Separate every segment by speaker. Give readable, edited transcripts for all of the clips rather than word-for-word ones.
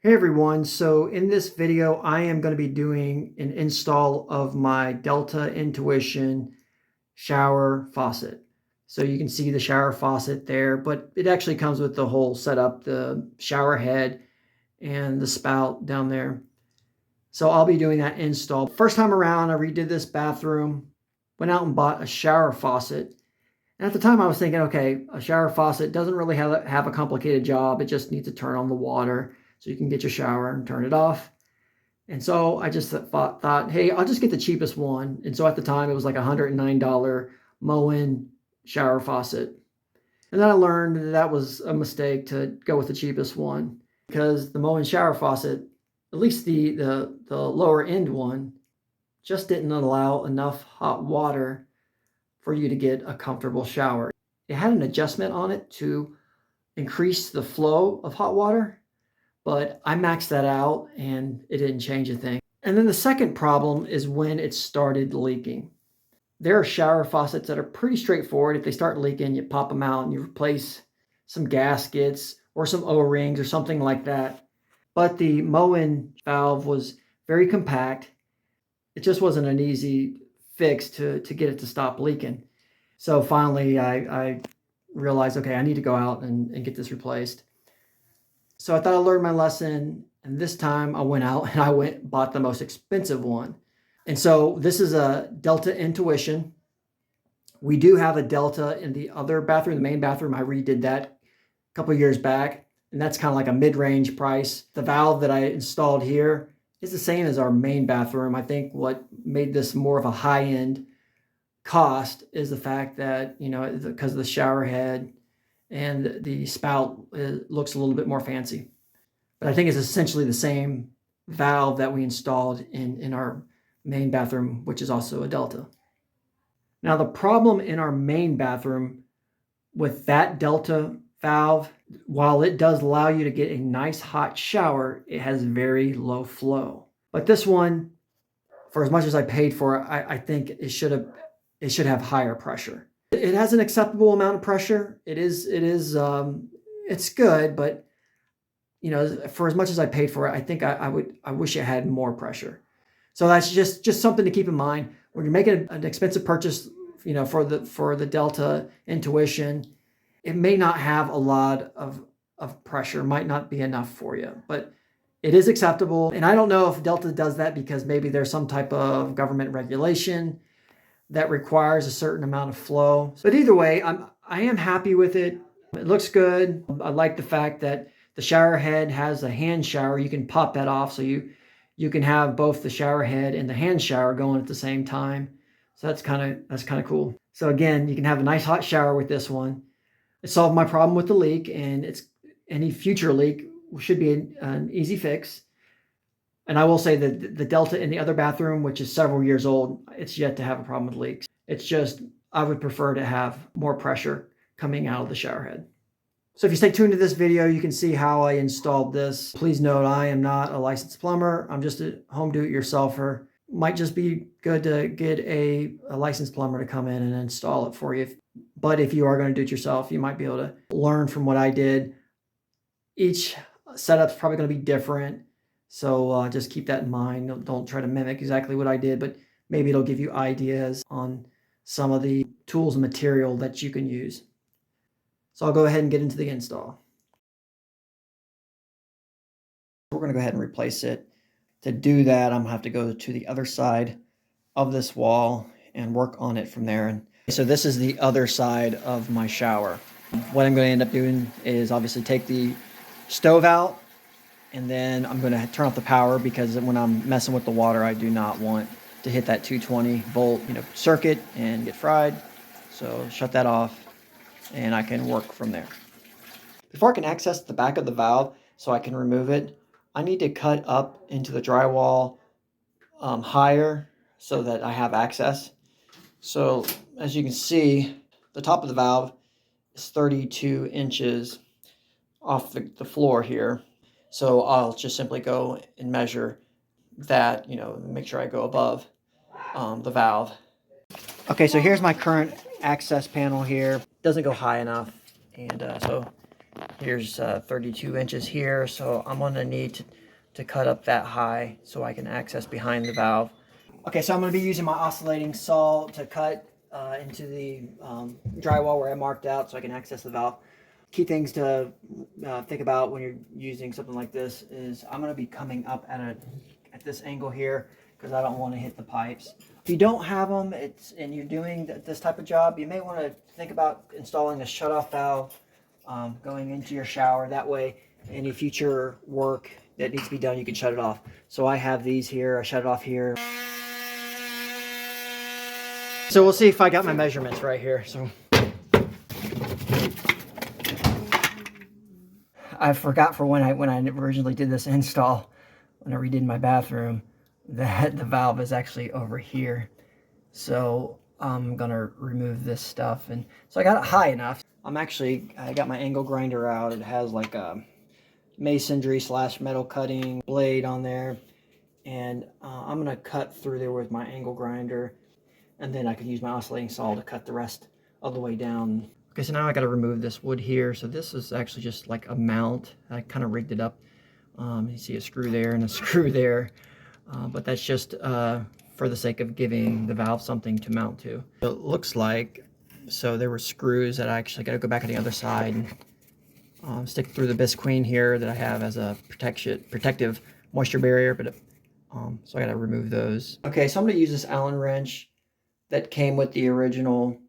Speaker 1: Hey everyone, so in this video I am going to be doing an install of my Delta Intuition shower faucet. So you can see the shower faucet there, but it actually comes with the whole setup, the shower head and the spout down there. So I'll be doing that install. First time around I redid this bathroom, went out and bought a shower faucet. And at the time I was thinking, okay, a shower faucet doesn't really have a complicated job. It just needs to turn on the water so you can get your shower and turn it off. And so I just thought, hey, I'll just get the cheapest one. And so at the time it was like a $109 Moen shower faucet. And then I learned that was a mistake to go with the cheapest one because the Moen shower faucet, at least the lower end one, just didn't allow enough hot water for you to get a comfortable shower. It had an adjustment on it to increase the flow of hot water, but I maxed that out and it didn't change a thing. And then the second problem is when it started leaking. There are shower faucets that are pretty straightforward. If they start leaking, you pop them out and you replace some gaskets or some O-rings or something like that. But the Moen valve was very compact. It just wasn't an easy fix to get it to stop leaking. So finally I realized, okay, I need to go out and get this replaced. So I thought I learned my lesson, and this time I went out and I bought the most expensive one. And so this is a Delta Intuition. We do have a Delta in the other bathroom, the main bathroom. I redid that a couple of years back, and that's kind of like a mid-range price. The valve that I installed here is the same as our main bathroom. I think what made this more of a high-end cost is the fact that, you know, because of the shower head and the spout, it looks a little bit more fancy. But I think it's essentially the same valve that we installed in our main bathroom, which is also a Delta. Now, the problem in our main bathroom with that Delta valve, while it does allow you to get a nice hot shower, it has very low flow. But this one, for as much as I paid for it, I think it should have higher pressure. It has an acceptable amount of pressure. It's good, but you know, for as much as I paid for it, I think I wish it had more pressure. So that's just something to keep in mind when you're making an expensive purchase. You know, for the Delta Intuition, it may not have a lot of pressure, might not be enough for you, but it is acceptable. And I don't know if Delta does that because maybe there's some type of government regulation that requires a certain amount of flow. But either way, I am happy with it. It looks good. I like the fact that the shower head has a hand shower. You can pop that off so you can have both the shower head and the hand shower going at the same time. So that's kind of cool. So again, you can have a nice hot shower with this one. It solved my problem with the leak, and any future leak should be an easy fix. And I will say that the Delta in the other bathroom, which is several years old, it's yet to have a problem with leaks. It's just, I would prefer to have more pressure coming out of the shower head. So if you stay tuned to this video, you can see how I installed this. Please note, I am not a licensed plumber. I'm just a home do-it-yourselfer. Might just be good to get a licensed plumber to come in and install it for you. But if you are going to do it yourself, you might be able to learn from what I did. Each setup's probably going to be different. So just keep that in mind. Don't try to mimic exactly what I did, but maybe it'll give you ideas on some of the tools and material that you can use. So I'll go ahead and get into the install. We're going to go ahead and replace it. To do that, I'm going to have to go to the other side of this wall and work on it from there. And so this is the other side of my shower. What I'm going to end up doing is obviously take the stove out, and then I'm going to turn off the power because when I'm messing with the water, I do not want to hit that 220 volt, circuit and get fried. So shut that off and I can work from there. Before I can access the back of the valve so I can remove it, I need to cut up into the drywall higher so that I have access. So as you can see, the top of the valve is 32 inches off the floor here. So I'll just simply go and measure that, make sure I go above the valve. Okay, so here's my current access panel here. Doesn't go high enough, and so Here's 32 inches here, so I'm gonna need to cut up that high so I can access behind the valve. Okay, so I'm gonna be using my oscillating saw to cut into the drywall where I marked out so I can access the valve. Key things to think about when you're using something like this is I'm going to be coming up at this angle here because I don't want to hit the pipes. If you don't have them and you're doing this type of job, you may want to think about installing a shutoff valve going into your shower. That way, any future work that needs to be done, you can shut it off. So I have these here. I shut it off here. So we'll see if I got my measurements right here. So I forgot for when I originally did this install, when I redid my bathroom, that the valve is actually over here. So I'm gonna remove this stuff, and so I got it high enough. I got my angle grinder out. It has like a masonry / metal cutting blade on there, and I'm gonna cut through there with my angle grinder, and then I can use my oscillating saw to cut the rest of the way down. Okay, so now I got to remove this wood here. So this is actually just like a mount. I kind of rigged it up. You see a screw there and a screw there, but that's just for the sake of giving the valve something to mount to. So it looks like, so there were screws that I actually got to go back on the other side and stick through the bisqueen here that I have as a protective moisture barrier, but so I got to remove those. Okay, so I'm going to use this Allen wrench that came with the original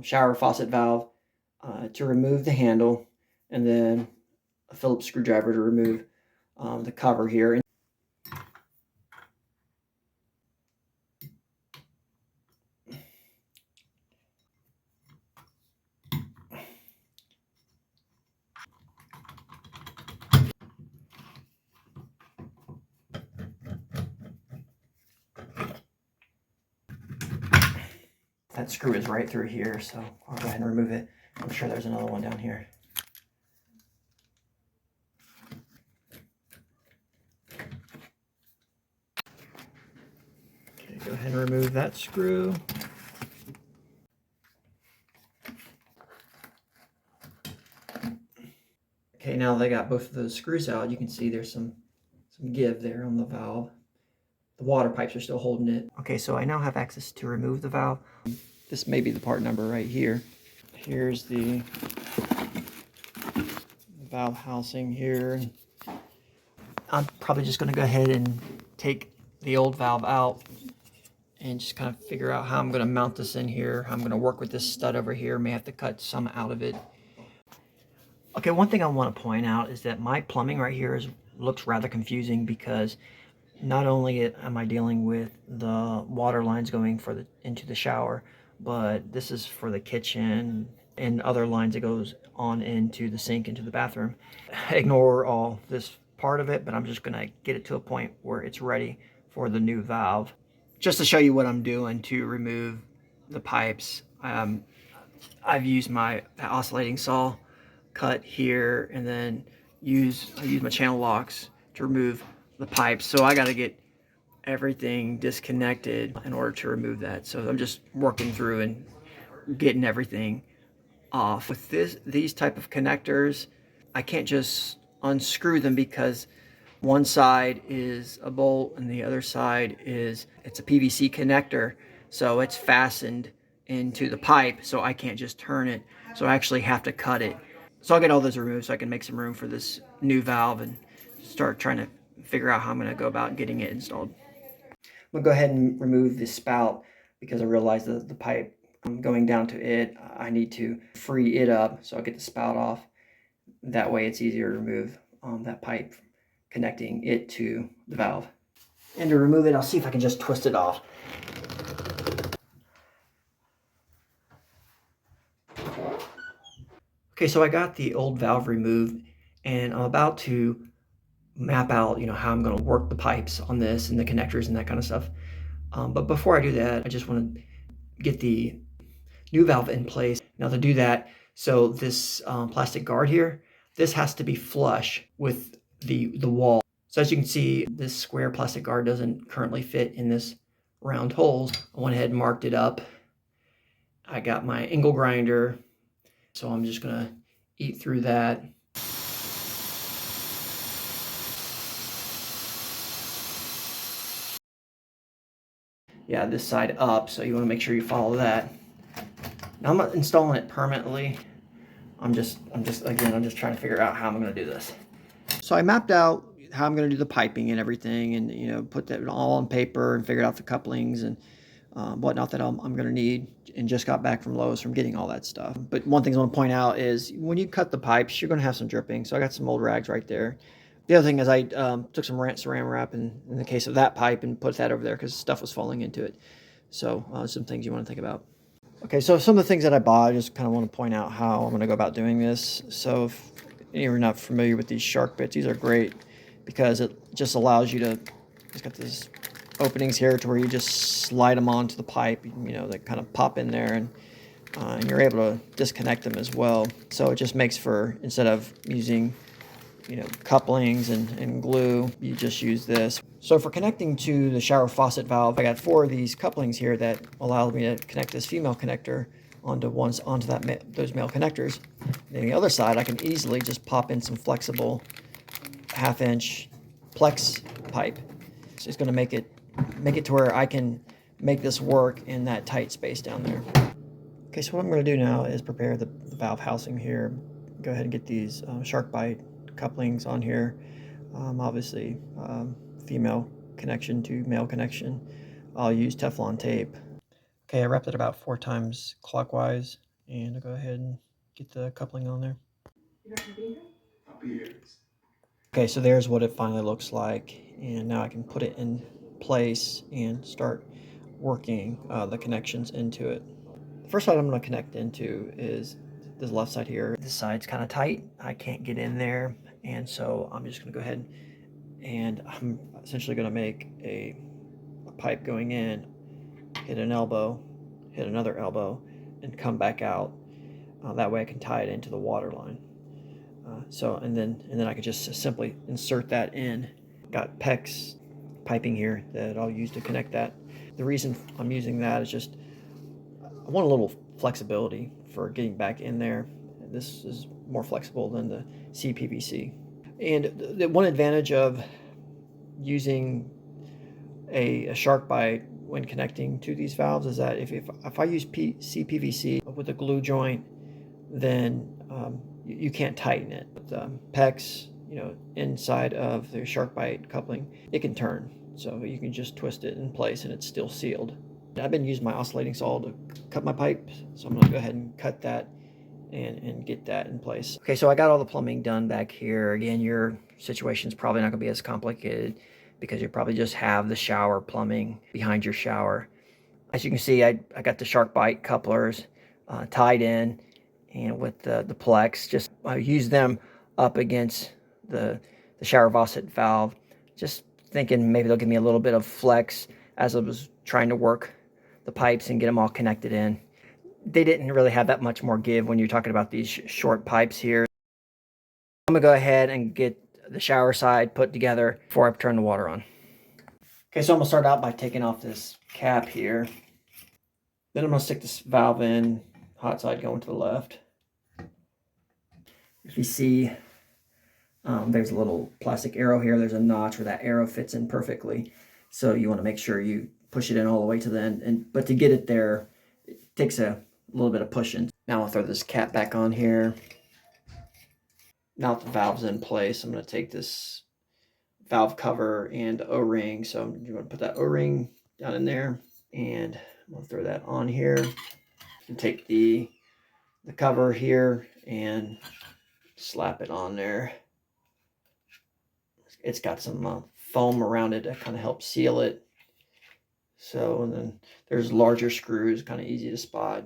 Speaker 1: shower faucet valve to remove the handle, and then a Phillips screwdriver to remove the cover here. That screw is right through here, so I'll go ahead and remove it. I'm sure there's another one down here. Okay, go ahead and remove that screw. Okay, now that I got both of those screws out, you can see there's some give there on the valve. The water pipes are still holding it. Okay, so I now have access to remove the valve. This may be the part number right here. Here's the valve housing here. I'm probably just going to go ahead and take the old valve out and just kind of figure out how I'm going to mount this in here. I'm going to work with this stud over here. May have to cut some out of it. Okay, one thing I want to point out is that my plumbing right here looks rather confusing because not only am I dealing with the water lines going into the shower, but this is for the kitchen and other lines that goes on into the sink, into the bathroom. Ignore all this part of it, but I'm just gonna get it to a point where it's ready for the new valve. Just to show you what I'm doing to remove the pipes, I've used my oscillating saw, cut here, and then I use my channel locks to remove the pipes. So I got to get everything disconnected in order to remove that. So I'm just working through and getting everything off. With these type of connectors, I can't just unscrew them because one side is a bolt and the other side it's a PVC connector, so it's fastened into the pipe, so I can't just turn it, so I actually have to cut it. So I'll get all those removed so I can make some room for this new valve and start trying to figure out how I'm going to go about getting it installed. I'm going to go ahead and remove the spout because I realized that the pipe going down to it, I need to free it up, so I'll get the spout off. That way it's easier to remove that pipe connecting it to the valve. And to remove it, I'll see if I can just twist it off. Okay, so I got the old valve removed, and I'm about to map out, how I'm going to work the pipes on this and the connectors and that kind of stuff. But before I do that, I just want to get the new valve in place. Now to do that, so this plastic guard here, this has to be flush with the wall. So as you can see, this square plastic guard doesn't currently fit in this round holes. I went ahead and marked it up. I got my angle grinder, so I'm just gonna eat through that. yeah, this side up, so you want to make sure you follow that. Now I'm not installing it permanently. I'm just trying to figure out how I'm going to do this. So I mapped out how I'm going to do the piping and everything, and you know, put that all on paper and figured out the couplings and whatnot that I'm going to need, and just got back from Lowe's from getting all that stuff. But one thing I want to point out is when you cut the pipes, you're going to have some dripping. So I got some old rags right there. The other thing is I took some saran wrap in the case of that pipe and put that over there because stuff was falling into it. So some things you want to think about. Okay, so some of the things that I bought, I just kind of want to point out how I'm going to go about doing this. So if you're not familiar with these shark bits, these are great because it just allows you to, it's got these openings here to where you just slide them onto the pipe, you know, that kind of pop in there, and you're able to disconnect them as well. So it just makes for, instead of using, you know, couplings and glue, you just use this. So for connecting to the shower faucet valve, I got 4 of these couplings here that allow me to connect this female connector onto those male connectors. And then the other side, I can easily just pop in some flexible 1/2-inch Plex pipe. So it's going to make it to where I can make this work in that tight space down there. Okay, so what I'm going to do now is prepare the valve housing here. Go ahead and get these shark bite couplings on here. Obviously, female connection to male connection. I'll use Teflon tape. Okay, I wrapped it about 4 times clockwise, and I'll go ahead and get the coupling on there. You're not gonna be here? I'll be here. Okay, so there's what it finally looks like, and now I can put it in place and start working the connections into it. The first side I'm going to connect into is this left side here. This side's kind of tight. I can't get in there, and so I'm just going to go ahead and I'm essentially going to make a pipe going in, hit an elbow, hit another elbow, and come back out. That way I can tie it into the water line. And then I could just simply insert that in. Got PEX piping here that I'll use to connect that. The reason I'm using that is just I want a little flexibility for getting back in there. This is more flexible than the CPVC. And the one advantage of using a shark bite when connecting to these valves is that if I use CPVC with a glue joint, then you can't tighten it. With PEX, you know, inside of the shark bite coupling, it can turn. So you can just twist it in place and it's still sealed. I've been using my oscillating saw to cut my pipe, so I'm going to go ahead and cut that and get that in place. Okay, so I got all the plumbing done back here. Again, your situation's probably not going to be as complicated because you probably just have the shower plumbing behind your shower. As you can see, I got the shark bite couplers tied in, and with the Plex, just I use them up against the shower faucet valve, just thinking maybe they'll give me a little bit of flex as I was trying to work the pipes and get them all connected in. They didn't really have that much more give when you're talking about these short pipes here. I'm gonna go ahead and get the shower side put together before I turn the water on. Okay, so I'm gonna start out by taking off this cap here. Then I'm gonna stick this valve in, hot side going to the left. If you see, there's a little plastic arrow here. There's a notch where that arrow fits in perfectly. So you want to make sure you push it in all the way to the end. But to get it there, it takes a little bit of pushing. Now I'll throw this cap back on here. Now that the valve's in place, I'm going to take this valve cover and O-ring. So you're going to put that O-ring down in there, and I'm going to throw that on here. And take the cover here and slap it on there. It's got some foam around it that kind of helps seal it. So, and then there's larger screws, kind of easy to spot.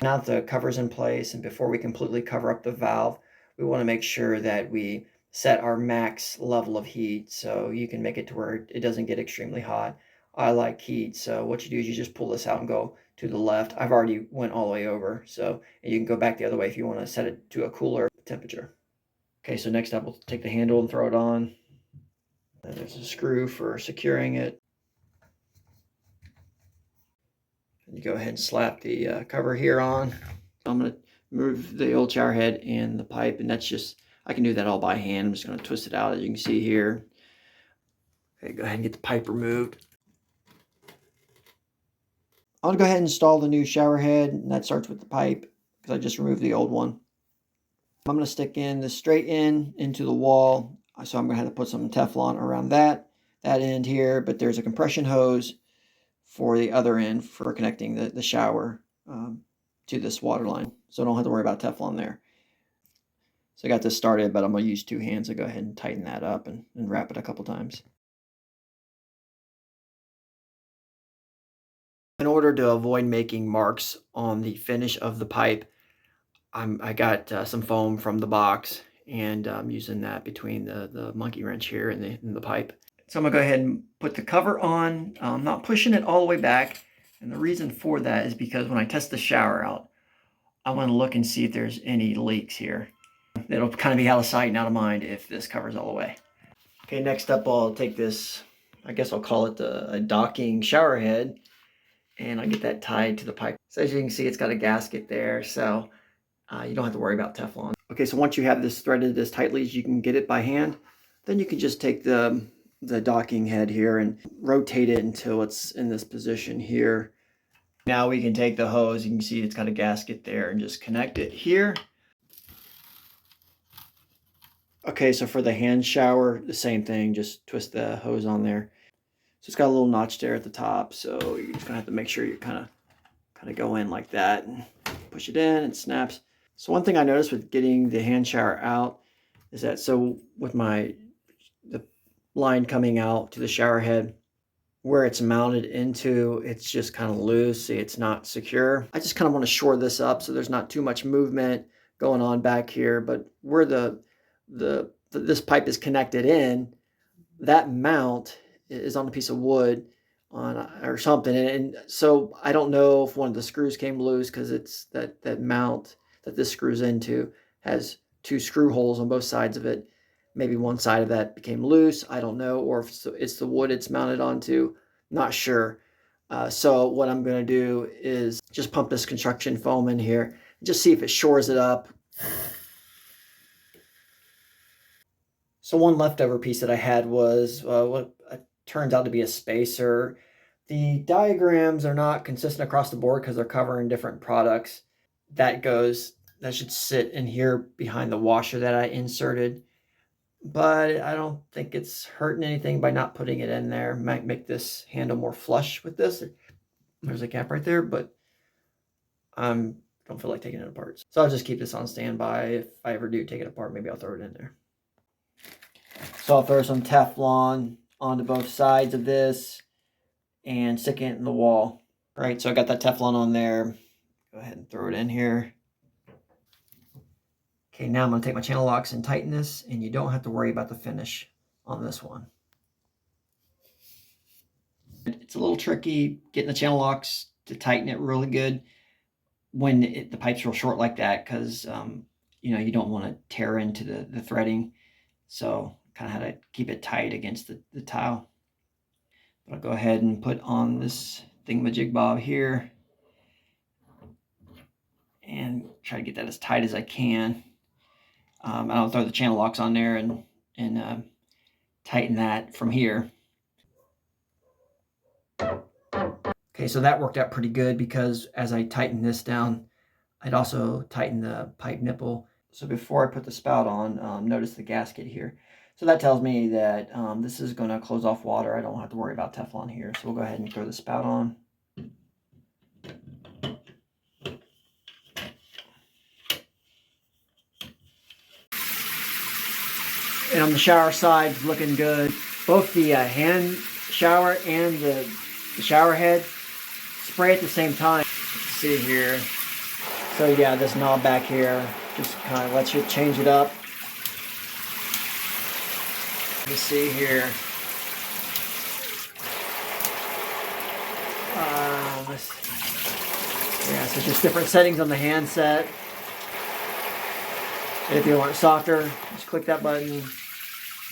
Speaker 1: Now that the cover's in place, and before we completely cover up the valve, we want to make sure that we set our max level of heat so you can make it to where it doesn't get extremely hot. I like heat, so what you do is you just pull this out and go to the left. I've already went all the way over, so and you can go back the other way if you want to set it to a cooler temperature. Okay, so next up we'll take the handle and throw it on. And there's a screw for securing it. And you go ahead and slap the cover here on. I'm going to move the old shower head and the pipe, and that's just I can do that all by hand. I'm just going to twist it out, as you can see here. Okay, go ahead and get the pipe removed. I'll go ahead and install the new shower head, and that starts with the pipe because I just removed the old one. I'm going to stick in the straight end into the wall, so I'm going to have to put some Teflon around that end here, but there's a compression hose for the other end for connecting the shower to this water line, so I don't have to worry about Teflon there. So I got this started, but I'm going to use 2 hands to go ahead and tighten that up and wrap it a couple times. In order to avoid making marks on the finish of the pipe, I got some foam from the box, and I'm using that between the monkey wrench here and the pipe. So I'm going to go ahead and put the cover on. I'm not pushing it all the way back, and the reason for that is because when I test the shower out, I want to look and see if there's any leaks here. It'll kind of be out of sight and out of mind if this covers all the way. Okay, next up I'll take this, I guess I'll call it a docking shower head, and I'll get that tied to the pipe. So as you can see, it's got a gasket there, so you don't have to worry about Teflon. Okay, so once you have this threaded as tightly as you can get it by hand, then you can just take the docking head here and rotate it until it's in this position here. Now we can take the hose, you can see it's got a gasket there, and just connect it here. Okay, so for the hand shower, the same thing, just twist the hose on there. So it's got a little notch there at the top, so you're just gonna have to make sure you kind of go in like that and push it in, it snaps. So one thing I noticed with getting the hand shower out is that, so with the line coming out to the shower head, where it's mounted into, it's just kind of loose, see, it's not secure. I just kind of want to shore this up so there's not too much movement going on back here, but where this pipe is connected in, that mount is on a piece of wood or something, and so I don't know if one of the screws came loose, because it's that mount that this screws into has 2 screw holes on both sides of it. Maybe one side of that became loose, I don't know, or if it's the wood it's mounted onto, not sure. So what I'm going to do is just pump this construction foam in here and just see if it shores it up. So one leftover piece that I had was what turns out to be a spacer. The diagrams are not consistent across the board because they're covering different products. That should sit in here behind the washer that I inserted. But I don't think it's hurting anything by not putting it in there. Might make this handle more flush with this. There's a gap right there, but I don't feel like taking it apart. So I'll just keep this on standby. If I ever do take it apart, maybe I'll throw it in there. So I'll throw some Teflon onto both sides of this and stick it in the wall. All right, so I got that Teflon on there. Go ahead and throw it in here. Okay, now I'm going to take my channel locks and tighten this, and you don't have to worry about the finish on this one. It's a little tricky getting the channel locks to tighten it really good when the pipe's real short like that, because you don't want to tear into the threading. So kind of how to keep it tight against the tile. But I'll go ahead and put on this thingamajig bob here and try to get that as tight as I can. I'll throw the channel locks on there and tighten that from here. Okay, so that worked out pretty good, because as I tighten this down, I'd also tighten the pipe nipple. So before I put the spout on, notice the gasket here. So that tells me that this is going to close off water. I don't have to worry about Teflon here. So we'll go ahead and throw the spout on. And on the shower side, looking good. Both the hand shower and the shower head spray at the same time. Let's see here. So yeah, this knob back here just kind of lets you change it up. Let's see here. Yeah, so just different settings on the handset. And if you want it softer, just click that button,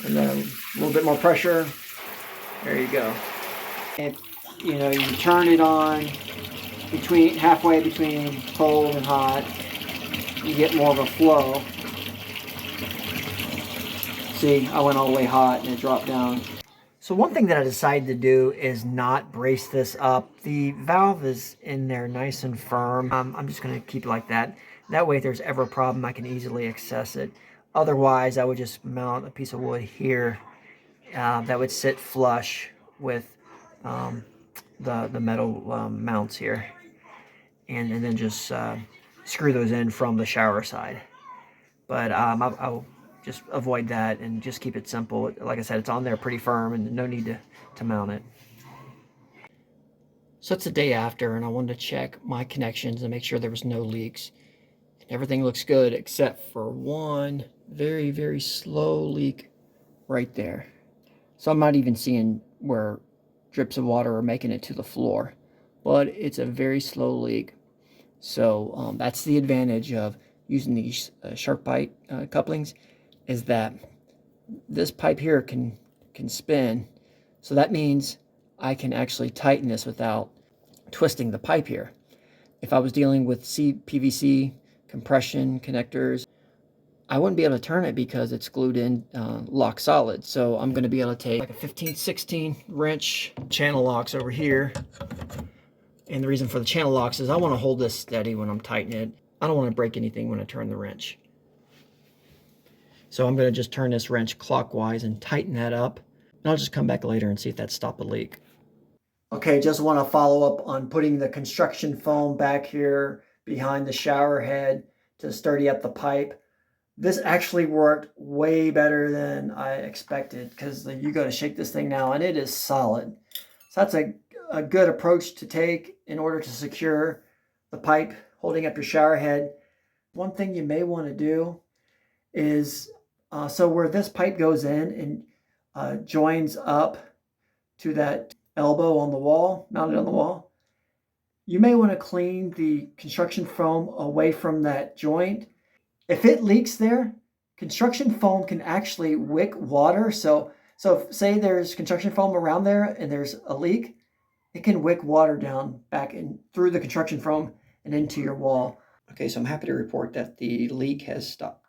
Speaker 1: and then a little bit more pressure. There you go. If you turn it on halfway between cold and hot, you get more of a flow. See, I went all the way hot and it dropped down. So one thing that I decided to do is not brace this up. The valve is in there nice and firm. I'm just going to keep it like that. That way if there's ever a problem, I can easily access it. Otherwise, I would just mount a piece of wood here that would sit flush with the metal mounts here. And then just screw those in from the shower side. But I'll just avoid that and just keep it simple. Like I said, it's on there pretty firm and no need to mount it. So it's the day after and I wanted to check my connections and make sure there was no leaks. Everything looks good except for one very, very slow leak right there. So I'm not even seeing where drips of water are making it to the floor, but it's a very slow leak. So that's the advantage of using these shark bite couplings, is that this pipe here can spin. So that means I can actually tighten this without twisting the pipe here. If I was dealing with PVC compression connectors, I wouldn't be able to turn it because it's glued in lock solid. So I'm going to be able to take like a 15-16 wrench, channel locks over here. And the reason for the channel locks is I want to hold this steady when I'm tightening it. I don't want to break anything when I turn the wrench. So I'm going to just turn this wrench clockwise and tighten that up. And I'll just come back later and see if that stopped the leak. Okay, just want to follow up on putting the construction foam back here behind the shower head to sturdy up the pipe. This actually worked way better than I expected, because you go to shake this thing now and it is solid. So that's a good approach to take in order to secure the pipe holding up your shower head. One thing you may want to do is, so where this pipe goes in and joins up to that elbow on the wall, mounted on the wall, you may want to clean the construction foam away from that joint. If it leaks there, construction foam can actually wick water. So if, say there's construction foam around there and there's a leak, it can wick water down back in through the construction foam and into your wall. Okay, so I'm happy to report that the leak has stopped.